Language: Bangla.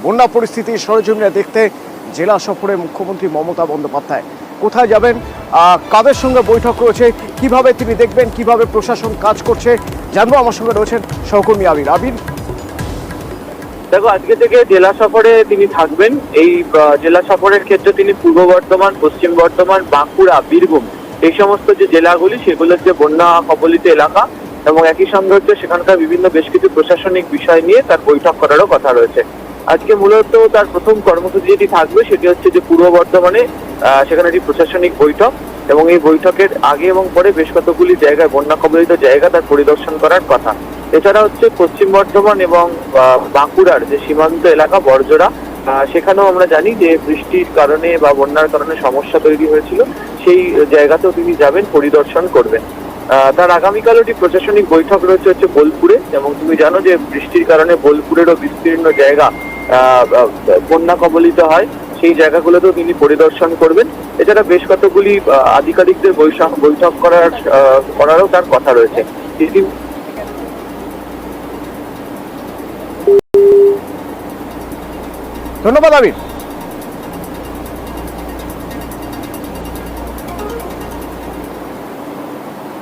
বন্যা পরিস্থিতি সরেজমিনে দেখতে জেলা সফরে মুখ্যমন্ত্রী মমতা বন্দ্যোপাধ্যায়। কোথায় যাবেন, কাদের সঙ্গে বৈঠক রয়েছে, কিভাবে তিনি দেখবেন, কিভাবে প্রশাসন কাজ করছে জানবো। আমার সঙ্গে রয়েছেন সহকর্মী আবির। আবির, দেখো, আজকে থেকে জেলা সফরে তিনি থাকবেন। এই জেলা সফরের ক্ষেত্রে তিনি পূর্ব বর্ধমান, পশ্চিম বর্ধমান, বাঁকুড়া, বীরভূম এই সমস্ত যে জেলাগুলি সেগুলোর যে বন্যা কবলিত এলাকা এবং একই সঙ্গে হচ্ছে সেখানকার বিভিন্ন বেশ কিছু প্রশাসনিক বিষয় নিয়ে তার বৈঠক করারও কথা রয়েছে। আজকে মূলত তার প্রথম কর্মসূচি যেটি থাকবে সেটি হচ্ছে যে পূর্ব বর্ধমানে সেখানে একটি প্রশাসনিক বৈঠক, এবং এই বৈঠকের আগে এবং পরে বেশ কতগুলি জায়গায় বন্যা কবলিত জায়গা তার পরিদর্শন করার কথা। এছাড়া হচ্ছে পশ্চিম বর্ধমান এবং বাঁকুড়ার যে সীমান্ত এলাকা বড়জোড়া, সেখানেও আমরা জানি যে বৃষ্টির কারণে বা বন্যার কারণে সমস্যা তৈরি হয়েছিল, সেই জায়গাতেও তিনি যাবেন, পরিদর্শন করবেন। তার আগামীকাল একটি প্রশাসনিক বৈঠক রয়েছে হচ্ছে বোলপুরে, এবং তুমি জানো যে বৃষ্টির কারণে বোলপুরেরও বিস্তীর্ণ জায়গা বন্যা কবলিত হয়, সেই জায়গাগুলোতেও তিনি পরিদর্শন করবেন। এছাড়া বেশ কতগুলি আধিকারিকদের বৈঠক করারও তার কথা রয়েছে। ধন্যবাদ আবির।